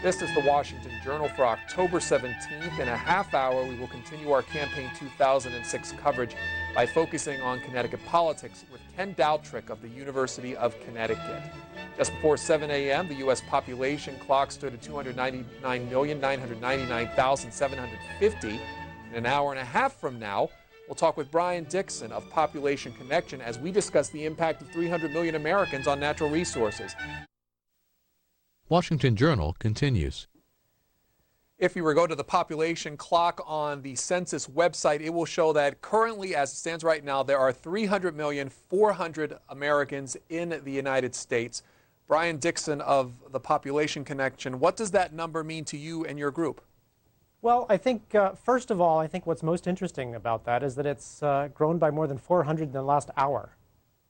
This is the Washington Journal for October 17th. In a half hour, we will continue our Campaign 2006 coverage by focusing on Connecticut politics with Ken Daltrick of the University of Connecticut. Just before 7 a.m., the U.S. population clock stood at 299,999,750. In an hour and a half from now, we'll talk with Brian Dixon of Population Connection as we discuss the impact of 300 million Americans on natural resources. Washington Journal continues. If you were to go to the population clock on the census website, it will show that currently, as it stands right now, there are 300,400,000 Americans in the United States. Brian Dixon of the Population Connection, what does that number mean to you and your group? Well, I think, first of all, I think what's most interesting about that is that it's grown by more than 400 in the last hour.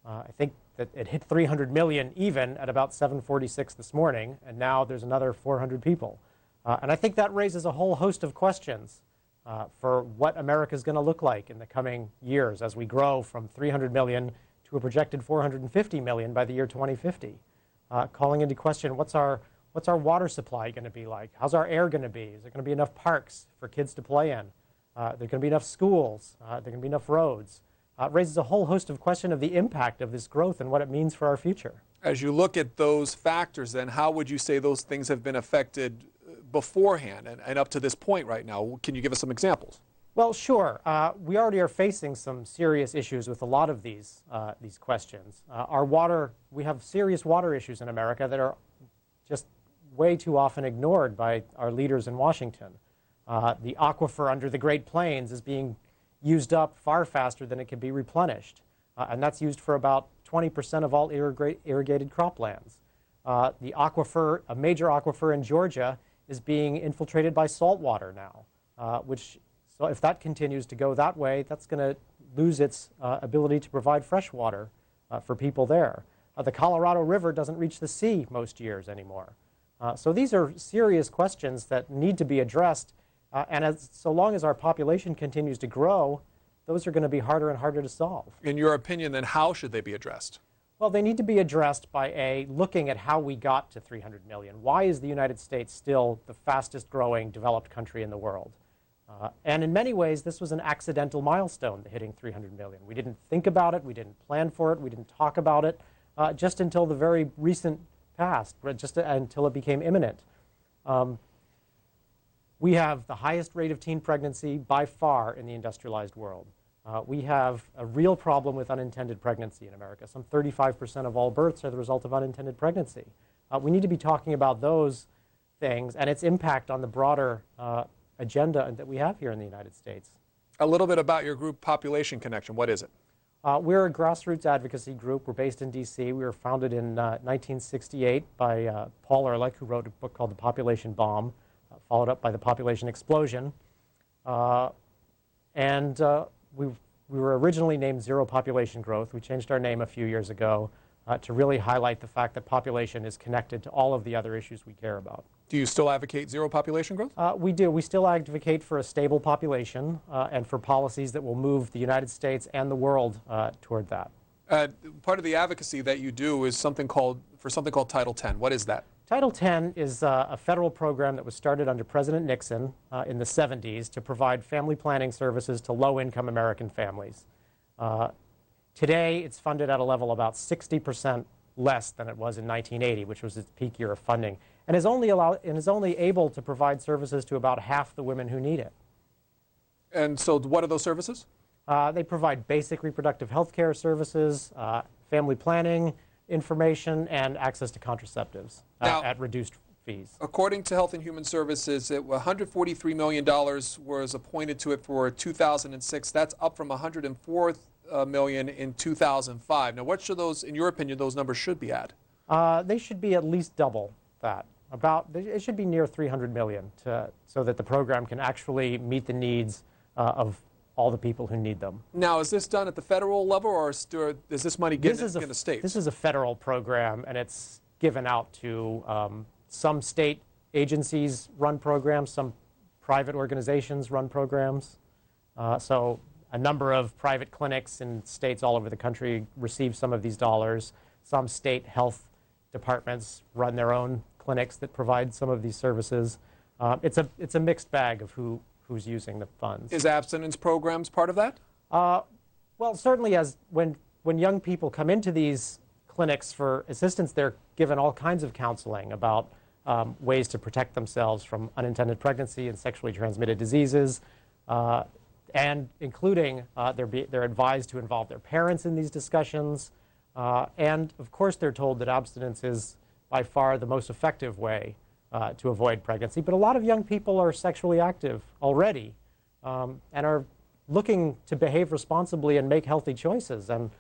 I think that it hit 300 million even at about 7:46 this morning, and now there's another 400 people. And I think that raises a whole host of questions for what America is going to look like in the coming years as we grow from 300 million to a projected 450 million by the year 2050. Calling into question, what's our water supply going to be like? How's our air going to be? Is there going to be enough parks for kids to play in? There going to be enough schools? There going to be enough roads? It raises a whole host of questions of the impact of this growth and what it means for our future. As you look at those factors, then, how would you say those things have been affected beforehand and up to this point right now? Can you give us some examples? Well, sure. We already are facing some serious issues with a lot of these questions. Our water, we have serious water issues in America that are just way too often ignored by our leaders in Washington. The aquifer under the Great Plains is being used up far faster than it can be replenished. And that's used for about 20% of all irrigated croplands. The aquifer, a major aquifer in Georgia, is being infiltrated by salt water now, so if that continues to go that way, that's going to lose its ability to provide fresh water for people there. The Colorado River doesn't reach the sea most years anymore. So these are serious questions that need to be addressed. And so long as our population continues to grow, those are going to be harder and harder to solve. In your opinion, then, how should they be addressed? Well, they need to be addressed by looking at how we got to 300 million. Why is the United States still the fastest growing developed country in the world? And in many ways, this was an accidental milestone, hitting 300 million. We didn't think about it. We didn't plan for it. We didn't talk about it just until the very recent past, just until it became imminent. We have the highest rate of teen pregnancy by far in the industrialized world. We have a real problem with unintended pregnancy in America. Some 35% of all births are the result of unintended pregnancy. We need to be talking about those things and its impact on the broader agenda that we have here in the United States. A little bit about your group, Population Connection. What is it? We're a grassroots advocacy group. We're based in D.C. We were founded in 1968 by Paul Ehrlich, who wrote a book called The Population Bomb, followed up by The Population Explosion. We were originally named Zero Population Growth. We changed our name a few years ago to really highlight the fact that population is connected to all of the other issues we care about. Do you still advocate zero population growth? We do. We still advocate for a stable population and for policies that will move the United States and the world toward that. Part of the advocacy that you do is something called Title 10. What is that? Title 10 is a federal program that was started under President Nixon in the 70s to provide family planning services to low-income American families. Today, it's funded at a level about 60% less than it was in 1980, which was its peak year of funding, and is only able to provide services to about half the women who need it. And so what are those services? They provide basic reproductive health care services, family planning information, and access to contraceptives at reduced fees. According to Health and Human Services, $143 million was appointed to it for 2006. That's up from $104 million in 2005. Now, what should those, in your opinion, those numbers should be at? They should be at least double that. It should be near 300 million so that the program can actually meet the needs of all the people who need them. Now, is this done at the federal level, or is this money given in the states? This is a federal program, and it's given out to some state agencies run programs, some private organizations run programs. So a number of private clinics in states all over the country receive some of these dollars. Some state health departments run their own clinics that provide some of these services. It's a mixed bag of who's using the funds. Is abstinence programs part of that? Well, certainly when young people come into these clinics for assistance, they're given all kinds of counseling about ways to protect themselves from unintended pregnancy and sexually transmitted diseases, and including they're advised to involve their parents in these discussions. And of course, they're told that abstinence is by far the most effective way to avoid pregnancy. But a lot of young people are sexually active already and are looking to behave responsibly and make healthy choices. And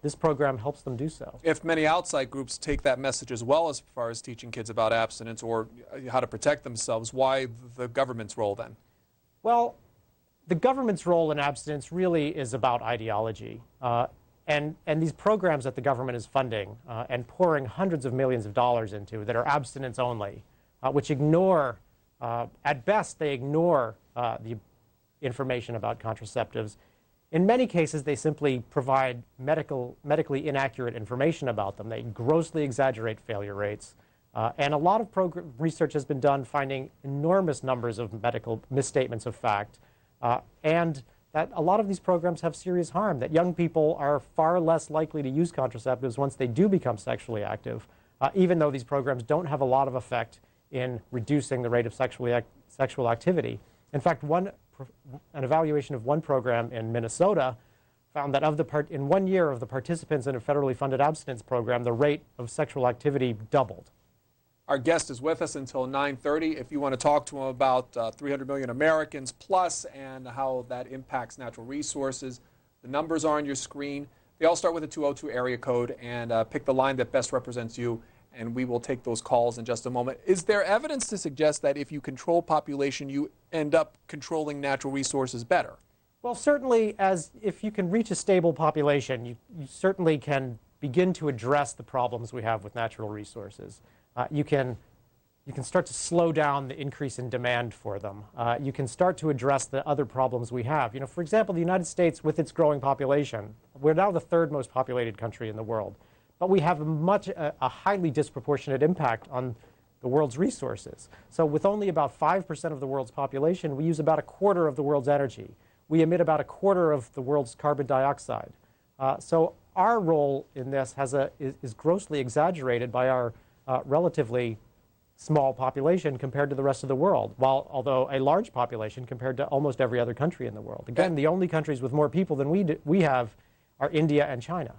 this program helps them do so. If many outside groups take that message as well as far as teaching kids about abstinence or how to protect themselves, why the government's role then? Well, the government's role in abstinence really is about ideology. And these programs that the government is funding and pouring hundreds of millions of dollars into that are abstinence only, which ignore, at best, they ignore the information about contraceptives. In many cases, they simply provide medically inaccurate information about them. They grossly exaggerate failure rates. And a lot of research has been done finding enormous numbers of medical misstatements of fact. And that a lot of these programs have serious harm, that young people are far less likely to use contraceptives once they do become sexually active, even though these programs don't have a lot of effect in reducing the rate of sexual activity. In fact, an evaluation of one program in Minnesota found that in 1 year of the participants in a federally funded abstinence program, the rate of sexual activity doubled. Our guest is with us until 9:30. If you want to talk to him about 300 million Americans plus and how that impacts natural resources, the numbers are on your screen. They all start with a 202 area code, and pick the line that best represents you, and we will take those calls in just a moment. Is there evidence to suggest that if you control population, you end up controlling natural resources better? Well, certainly, if you can reach a stable population, you certainly can begin to address the problems we have with natural resources. You can start to slow down the increase in demand for them. You can start to address the other problems we have. For example, the United States, with its growing population, we're now the third most populated country in the world. But we have a highly disproportionate impact on the world's resources. So with only about 5% of the world's population, we use about a quarter of the world's energy. We emit about a quarter of the world's carbon dioxide. So our role in this is grossly exaggerated by our relatively small population compared to the rest of the world, although a large population compared to almost every other country in the world. Again, the only countries with more people than we have are India and China.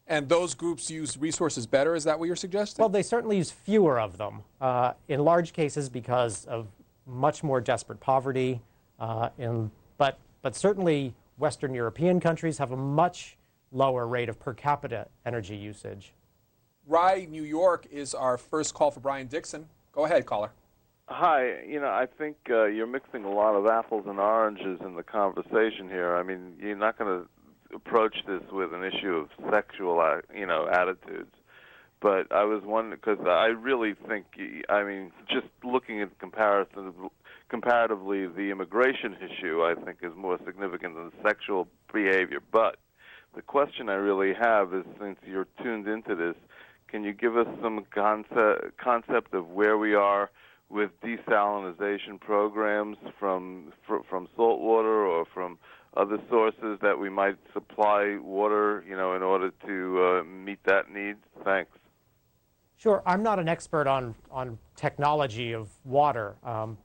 And those groups use resources better? Is that what you're suggesting? Well, they certainly use fewer of them, in large cases because of much more desperate poverty. But certainly Western European countries have a much lower rate of per capita energy usage. Rye, New York is our first call for Brian Dixon. Go ahead, caller. Hi. I think you're mixing a lot of apples and oranges in the conversation here. I mean, you're not going to approach this with an issue of sexual, attitudes. But I was wondering, because I really think, just looking at comparatively, the immigration issue, I think, is more significant than sexual behavior. But the question I really have is, since you're tuned into this, can you give us some concept of where we are with desalinization programs from salt water or from other sources that we might supply water, in order to meet that need? Thanks. Sure. I'm not an expert on technology of water,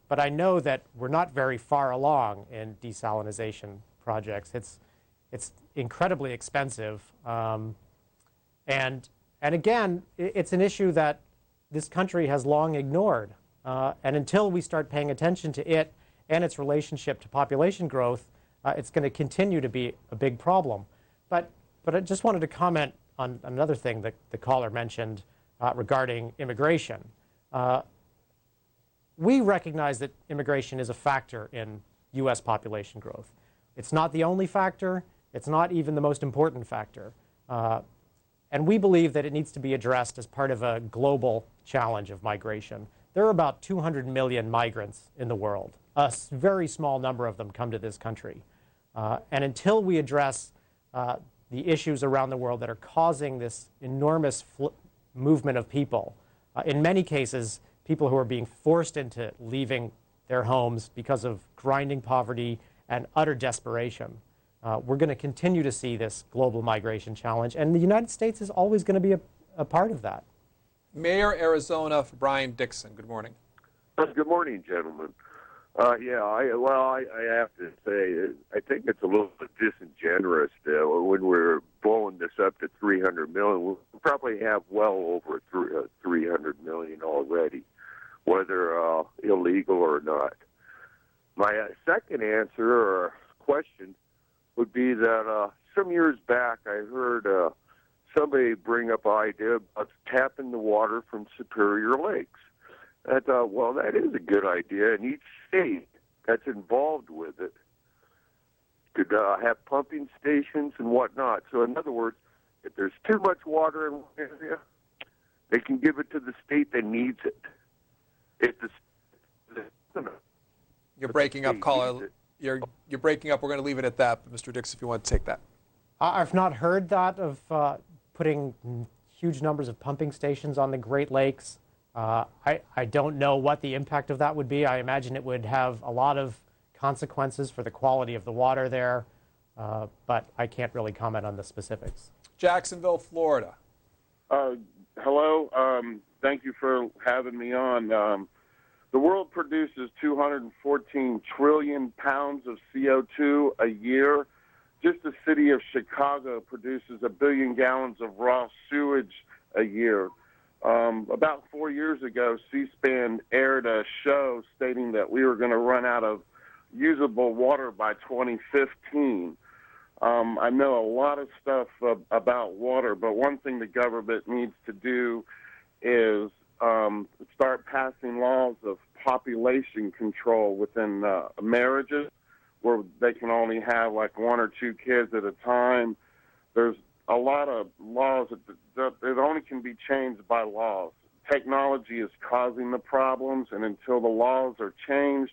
but I know that we're not very far along in desalinization projects. It's incredibly expensive, and again, it's an issue that this country has long ignored. And until we start paying attention to it and its relationship to population growth, it's going to continue to be a big problem. But I just wanted to comment on another thing that the caller mentioned regarding immigration. We recognize that immigration is a factor in U.S. population growth. It's not the only factor. It's not even the most important factor. And we believe that it needs to be addressed as part of a global challenge of migration. There are about 200 million migrants in the world. A very small number of them come to this country. And until we address the issues around the world that are causing this enormous movement of people, In many cases, people who are being forced into leaving their homes because of grinding poverty and utter desperation. We're going to continue to see this global migration challenge, and the United States is always going to be a part of that. Mayor, Arizona, for Brian Dixon. Good morning. Good morning, gentlemen. I have to say, I think it's a little bit disingenuous when we're blowing this up to 300 million. We'll probably have well over 300 million already, whether illegal or not. My second answer or question would be that some years back I heard somebody bring up an idea about tapping the water from Superior Lakes. I thought, well, that is a good idea, and each state that's involved with it could have pumping stations and whatnot. So in other words, if there's too much water in one area, they can give it to the state that needs it. If You're breaking up, caller. You're breaking up. We're going to leave it at that. But Mr. Dix, if you want to take that. I've not heard that of putting huge numbers of pumping stations on the Great Lakes. I don't know what the impact of that would be. I imagine it would have a lot of consequences for the quality of the water there, but I can't really comment on the specifics. Jacksonville, Florida. Hello. Thank you for having me on. The world produces 214 trillion pounds of CO2 a year. Just the city of Chicago produces 1 billion gallons of raw sewage a year. About 4 years ago, C-SPAN aired a show stating that we were going to run out of usable water by 2015. I know a lot of stuff about water, but one thing the government needs to do is start passing laws of population control within marriages, where they can only have like 1 or 2 kids at a time. There's a lot of laws that only can be changed by laws. Technology is causing the problems, and until the laws are changed,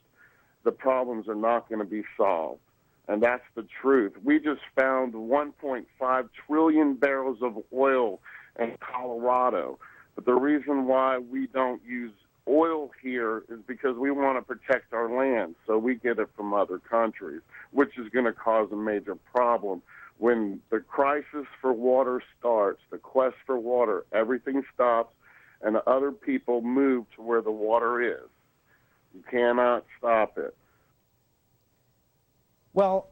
the problems are not going to be solved. And that's the truth. We just found 1.5 trillion barrels of oil in Colorado. But the reason why we don't use oil here is because we want to protect our land, so we get it from other countries, which is going to cause a major problem. When the crisis for water starts, the quest for water, everything stops, and other people move to where the water is. You cannot stop it. Well,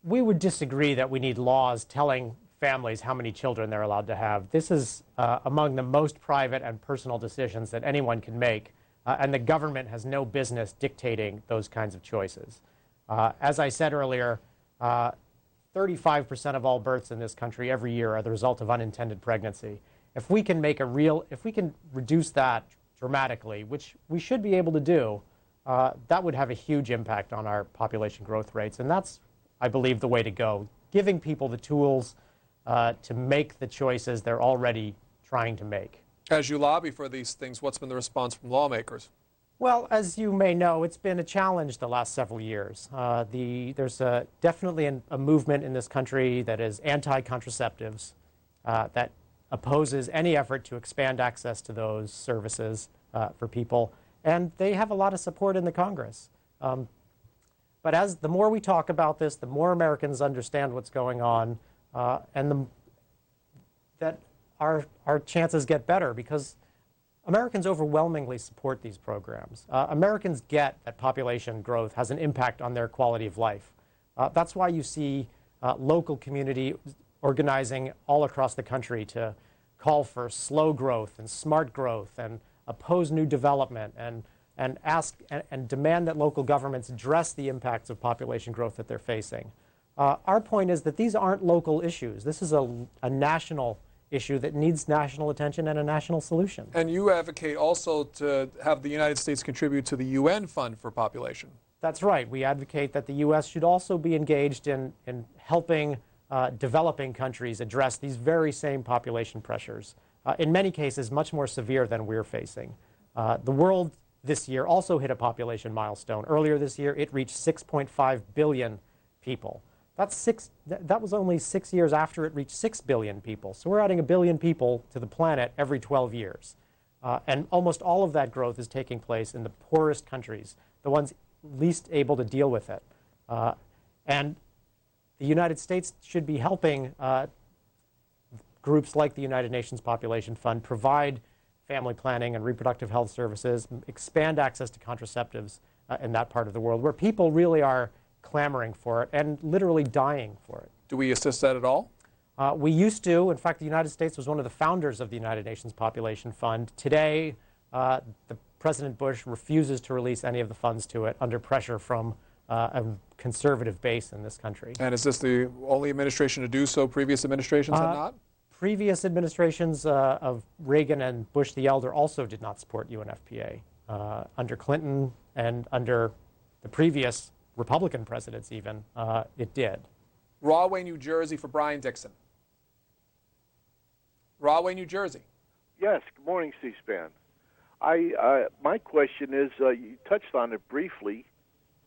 we would disagree that we need laws telling families how many children they're allowed to have. This is among the most private and personal decisions that anyone can make, and the government has no business dictating those kinds of choices. As I said earlier, 35% of all births in this country every year are the result of unintended pregnancy. If we can reduce that dramatically, which we should be able to do, that would have a huge impact on our population growth rates. And that's, I believe, the way to go, giving people the tools to make the choices they're already trying to make. As you lobby for these things, what's been the response from lawmakers? Well, as you may know, it's been a challenge the last several years. There's definitely a movement in this country that is anti-contraceptives, that opposes any effort to expand access to those services for people, and they have a lot of support in the Congress. But the more we talk about this, the more Americans understand what's going on, and that our chances get better, because Americans overwhelmingly support these programs. Americans get that population growth has an impact on their quality of life. That's why you see local community organizing all across the country to call for slow growth and smart growth and oppose new development and ask and demand that local governments address the impacts of population growth that they're facing. Our point is that these aren't local issues. This is a national issue that needs national attention and a national solution. And you advocate also to have the United States contribute to the UN Fund for Population. That's right. We advocate that the U.S. should also be engaged in helping developing countries address these very same population pressures, in many cases much more severe than we're facing. The world this year also hit a population milestone. Earlier this year, it reached 6.5 billion people. That was only 6 years after it reached 6 billion people. So we're adding 1 billion people to the planet every 12 years. And almost all of that growth is taking place in the poorest countries, the ones least able to deal with it. And the United States should be helping groups like the United Nations Population Fund provide family planning and reproductive health services, expand access to contraceptives in that part of the world where people really are clamoring for it and literally dying for it. Do we assist that at all? We used to. In fact, the United States was one of the founders of the United Nations Population Fund. Today, President Bush refuses to release any of the funds to it under pressure from a conservative base in this country. And is this the only administration to do so? Previous administrations have not? Previous administrations of Reagan and Bush the Elder also did not support UNFPA. Under Clinton and under the previous Republican presidents even, it did. Rahway, New Jersey for Brian Dixon. Rahway, New Jersey. Yes, good morning, C-SPAN. My question is, you touched on it briefly,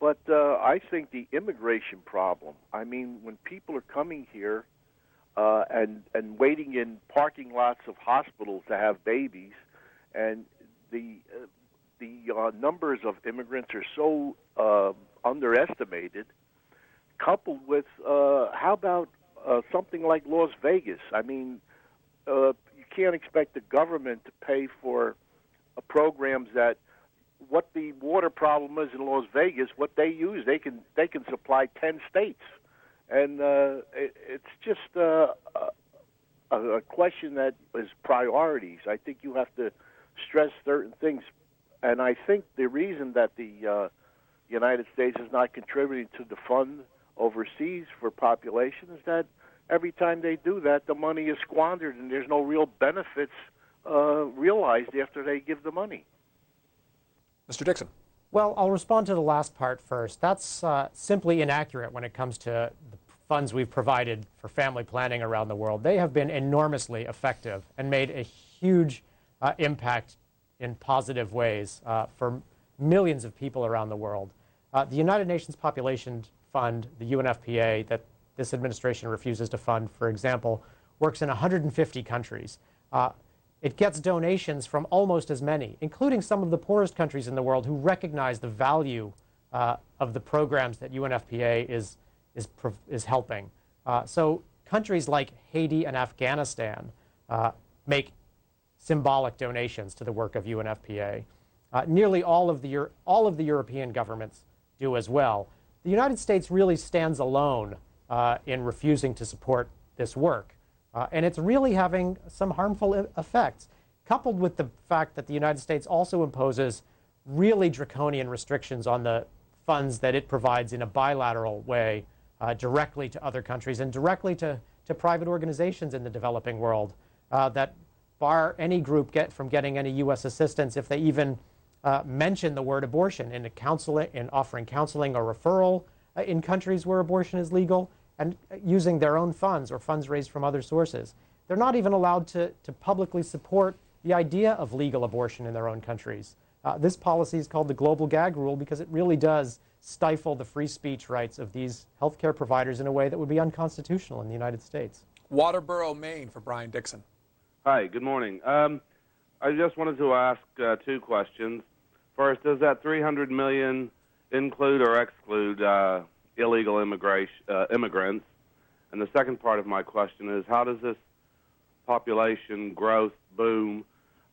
but I think the immigration problem, I mean, when people are coming here and waiting in parking lots of hospitals to have babies, and the numbers of immigrants are so underestimated, coupled with, how about something like Las Vegas? I mean, you can't expect the government to pay for programs that, what the water problem is in Las Vegas, what they use, they can supply 10 states. And it's just a question that is priorities. I think you have to stress certain things. And I think the reason that the United States is not contributing to the fund overseas for population is that every time they do that, the money is squandered and there's no real benefits realized after they give the money. Mr. Dixon. Well, I'll respond to the last part first. That's simply inaccurate when it comes to the funds we've provided for family planning around the world. They have been enormously effective and made a huge impact in positive ways for millions of people around the world. The United Nations Population Fund, the UNFPA, that this administration refuses to fund, for example, works in 150 countries. It gets donations from almost as many, including some of the poorest countries in the world who recognize the value of the programs that UNFPA is helping. So countries like Haiti and Afghanistan make symbolic donations to the work of UNFPA. Nearly all of the European governments do as well. The United States really stands alone in refusing to support this work. And it's really having some harmful effects, coupled with the fact that the United States also imposes really draconian restrictions on the funds that it provides in a bilateral way directly to other countries and directly to private organizations in the developing world that bar any group from getting any U.S. assistance if they even mention the word abortion in offering counseling or referral in countries where abortion is legal, and using their own funds or funds raised from other sources. They're not even allowed to publicly support the idea of legal abortion in their own countries. This policy is called the Global Gag Rule because it really does stifle the free speech rights of these healthcare providers in a way that would be unconstitutional in the United States. Waterboro, Maine for Brian Dixon. Hi, good morning. I just wanted to ask two questions. First, does that $300 million include or exclude illegal immigrants? And the second part of my question is, how does this population growth boom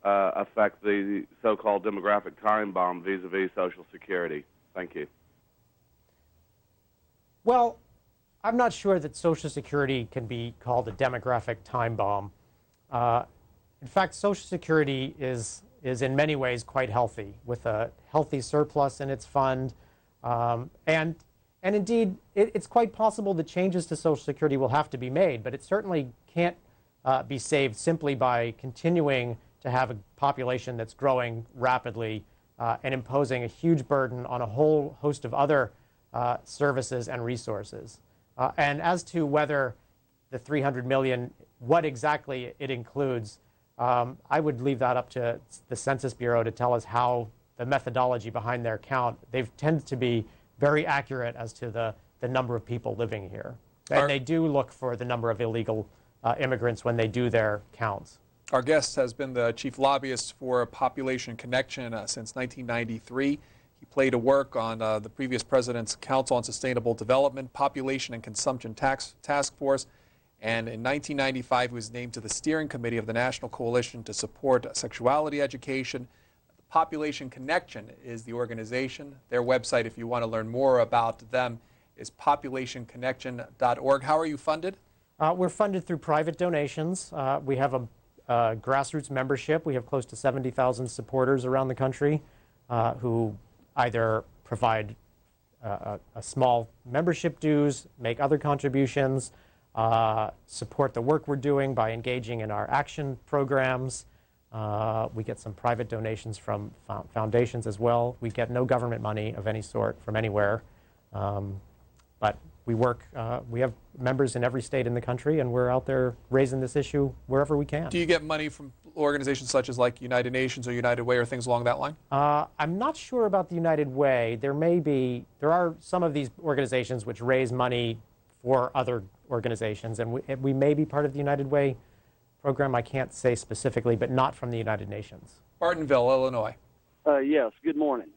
affect the so-called demographic time bomb vis-a-vis Social Security? Thank you. Well, I'm not sure that Social Security can be called a demographic time bomb. In fact, Social Security is in many ways quite healthy, with a healthy surplus in its fund. And indeed, it's quite possible that changes to Social Security will have to be made, but it certainly can't be saved simply by continuing to have a population that's growing rapidly and imposing a huge burden on a whole host of other services and resources. And as to whether the $300 million, what exactly it includes, I would leave that up to the Census Bureau to tell us how the methodology behind their count. They've tended to be very accurate as to the number of people living here. And they do look for the number of illegal immigrants when they do their counts. Our guest has been the chief lobbyist for Population Connection since 1993. He played a work on the previous president's Council on Sustainable Development, Population and Consumption Task Force. And in 1995, he was named to the steering committee of the National Coalition to Support Sexuality Education. Population Connection is the organization. Their website, if you want to learn more about them, is populationconnection.org. How are you funded? We're funded through private donations. We have a grassroots membership. We have close to 70,000 supporters around the country who either provide a small membership dues, make other contributions, support the work we're doing by engaging in our action programs. We get some private donations from foundations as well. We get no government money of any sort from anywhere. But we work, we have members in every state in the country, and we're out there raising this issue wherever we can. Do you get money from organizations such as like United Nations or United Way or things along that line? I'm not sure about the United Way. There are some of these organizations which raise money for other organizations, and we may be part of the United Way program. I can't say specifically, but not from the United Nations. Bartonville, Illinois. Yes, good morning.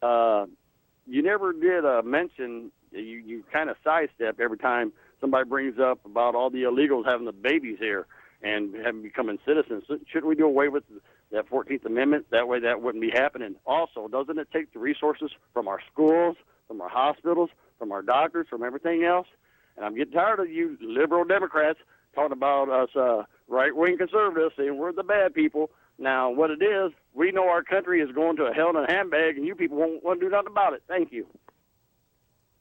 You never did mention, you kind of sidestep every time somebody brings up about all the illegals having the babies here and having becoming citizens. Shouldn't we do away with that 14th Amendment? That way that wouldn't be happening. Also, doesn't it take the resources from our schools, from our hospitals, from our doctors, from everything else? And I'm getting tired of you liberal Democrats talking about us right-wing conservatives saying we're the bad people. Now, what it is, we know our country is going to a hell in a handbag, and you people won't want to do nothing about it. Thank you.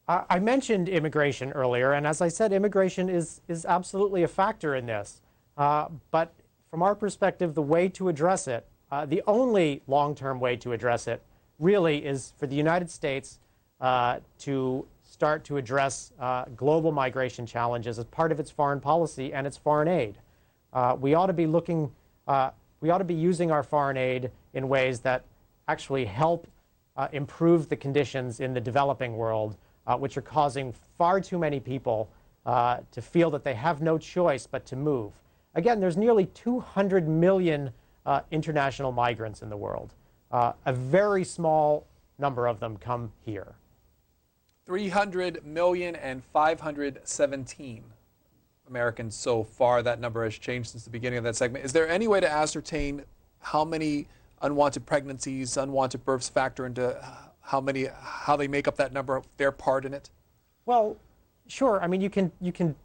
I mentioned immigration earlier, and as I said, immigration is absolutely a factor in this. But from our perspective, the way to address it, the only long-term way to address it, really is for the United States to start to address global migration challenges as part of its foreign policy and its foreign aid. We ought to be looking, we ought to be using our foreign aid in ways that actually help improve the conditions in the developing world, which are causing far too many people to feel that they have no choice but to move. Again, there's nearly 200 million international migrants in the world. A very small number of them come here. 300,517 Americans so far. That number has changed since the beginning of that segment. Is there any way to ascertain how many unwanted pregnancies, unwanted births factor into how they make up that number, their part in it? Well, sure. I mean, you can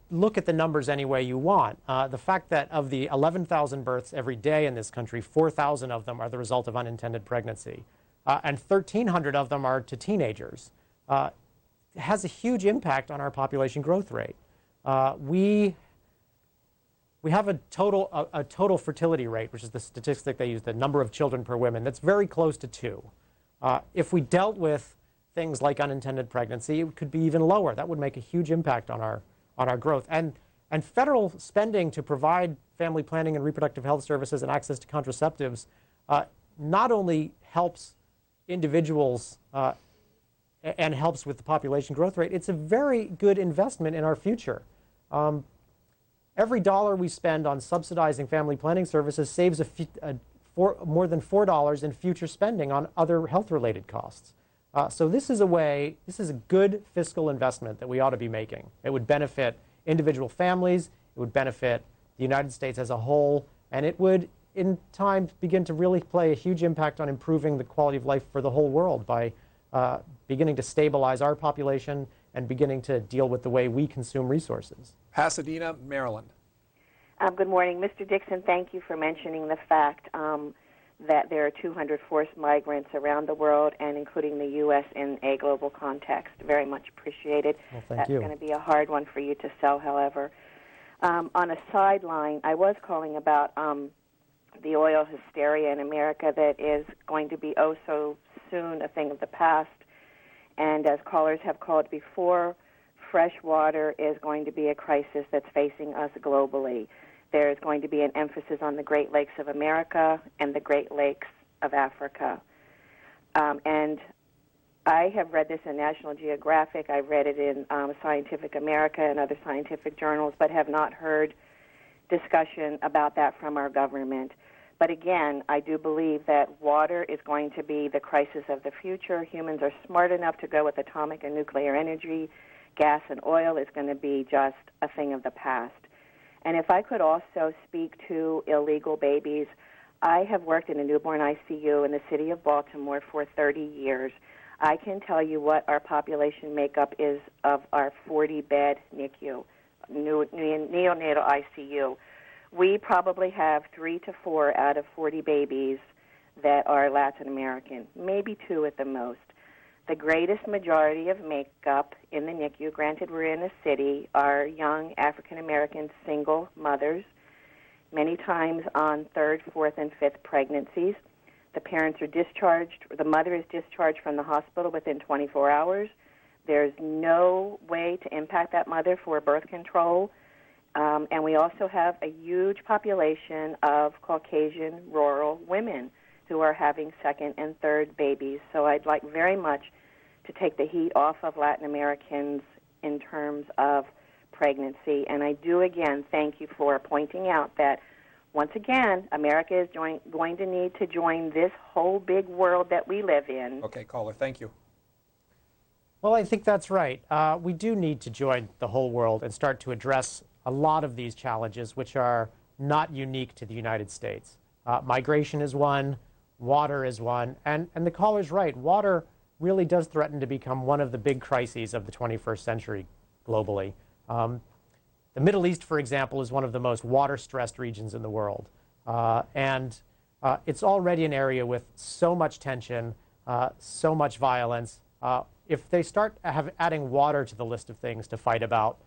look at the numbers any way you want. The fact that of the 11,000 births every day in this country, 4,000 of them are the result of unintended pregnancy, and 1,300 of them are to teenagers, has a huge impact on our population growth rate. We have a total fertility rate, which is the statistic they use, the number of children per woman, that's very close to 2. If we dealt with things like unintended pregnancy, it could be even lower. That would make a huge impact on our growth. And federal spending to provide family planning and reproductive health services and access to contraceptives not only helps individuals and helps with the population growth rate, it's a very good investment in our future. Every dollar we spend on subsidizing family planning services saves more than $4 in future spending on other health-related costs. So this is a good fiscal investment that we ought to be making. It would benefit individual families, it would benefit the United States as a whole, and it would, in time, begin to really play a huge impact on improving the quality of life for the whole world by beginning to stabilize our population and beginning to deal with the way we consume resources. Pasadena, Maryland. Good morning. Mr. Dixon, thank you for mentioning the fact that there are 200 forced migrants around the world and including the U.S. in a global context. Very much appreciated. Well, thank you. That's going to be a hard one for you to sell, however. On a sideline, I was calling about the oil hysteria in America that is going to be oh so soon a thing of the past. And as callers have called before, fresh water is going to be a crisis that's facing us globally. There is going to be an emphasis on the Great Lakes of America and the Great Lakes of Africa. And I have read this in National Geographic. I've read it in Scientific America and other scientific journals, but have not heard discussion about that from our government. But again, I do believe that water is going to be the crisis of the future. Humans are smart enough to go with atomic and nuclear energy. Gas and oil is going to be just a thing of the past. And if I could also speak to illegal babies, I have worked in a newborn ICU in the city of Baltimore for 30 years. I can tell you what our population makeup is of our 40-bed NICU, neonatal ICU. We probably have 3 to 4 out of 40 babies that are Latin American, maybe 2 at the most. The greatest majority of makeup in the NICU, granted we're in a city, are young African American single mothers, many times on 3rd, 4th, and 5th pregnancies. The parents are discharged, the mother is discharged from the hospital within 24 hours. There's no way to impact that mother for birth control. And we also have a huge population of Caucasian rural women who are having 2nd and 3rd babies. So I'd like very much to take the heat off of Latin Americans in terms of pregnancy. And I do, again, thank you for pointing out that, once again, America is going to need to join this whole big world that we live in. Okay, caller, thank you. Well, I think that's right. We do need to join the whole world and start to address a lot of these challenges, which are not unique to the United States. Migration is one, water is one, and the caller's right. Water really does threaten to become one of the big crises of the 21st century globally. The Middle East, for example, is one of the most water-stressed regions in the world. And it's already an area with so much tension, so much violence. If they start adding water to the list of things to fight about,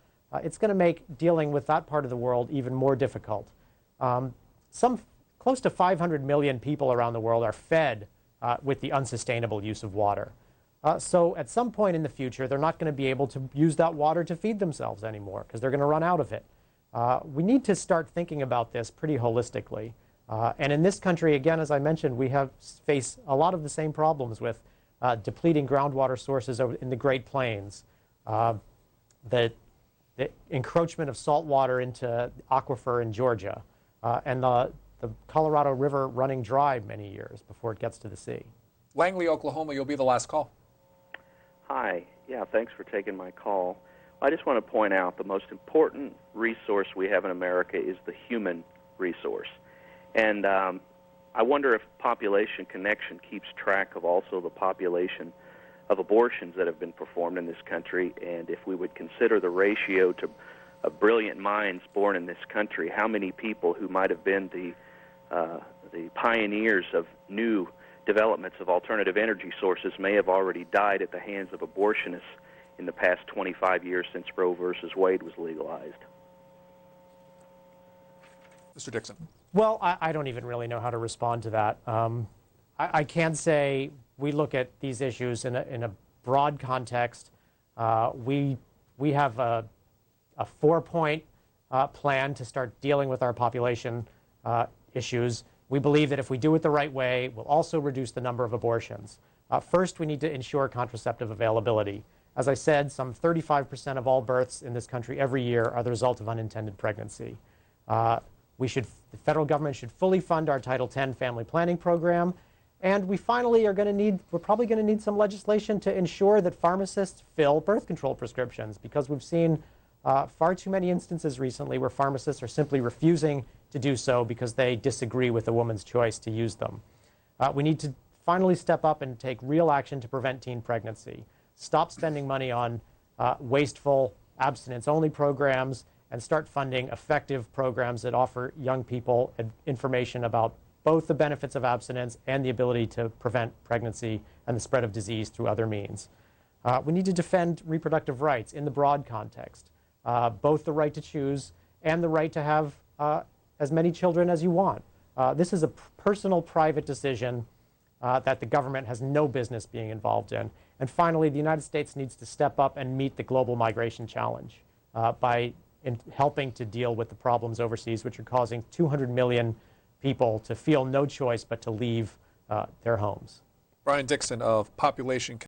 it's going to make dealing with that part of the world even more difficult. Close to 500 million people around the world are fed with the unsustainable use of water. So at some point in the future, they're not going to be able to use that water to feed themselves anymore because they're going to run out of it. We need to start thinking about this pretty holistically. And in this country, again, as I mentioned, we face a lot of the same problems with depleting groundwater sources in the Great Plains, the encroachment of salt water into aquifer in Georgia, and the Colorado River running dry many years before it gets to the sea. Langley, Oklahoma, you'll be the last call. Hi. Yeah, thanks for taking my call. I just want to point out the most important resource we have in America is the human resource. And I wonder if Population Connection keeps track of also the population of abortions that have been performed in this country, and if we would consider the ratio of brilliant minds born in this country, how many people who might have been the pioneers of new developments of alternative energy sources may have already died at the hands of abortionists in the past 25 years since Roe versus Wade was legalized. Mr. Dixon. Well, I don't even really know how to respond to that. I can say we look at these issues in a broad context. We have a 4-point plan to start dealing with our population issues. We believe that if we do it the right way, we'll also reduce the number of abortions. First, we need to ensure contraceptive availability. As I said, some 35% of all births in this country every year are the result of unintended pregnancy. The federal government should fully fund our Title X family planning program. And we finally we're probably going to need some legislation to ensure that pharmacists fill birth control prescriptions, because we've seen far too many instances recently where pharmacists are simply refusing to do so because they disagree with a woman's choice to use them. We need to finally step up and take real action to prevent teen pregnancy. Stop spending money on wasteful abstinence-only programs and start funding effective programs that offer young people information about both the benefits of abstinence and the ability to prevent pregnancy and the spread of disease through other means. We need to defend reproductive rights in the broad context, both the right to choose and the right to have as many children as you want. This is a personal, private decision that the government has no business being involved in. And finally, the United States needs to step up and meet the global migration challenge by helping to deal with the problems overseas, which are causing 200 million people to feel no choice but to leave their homes. Brian Dixon of Population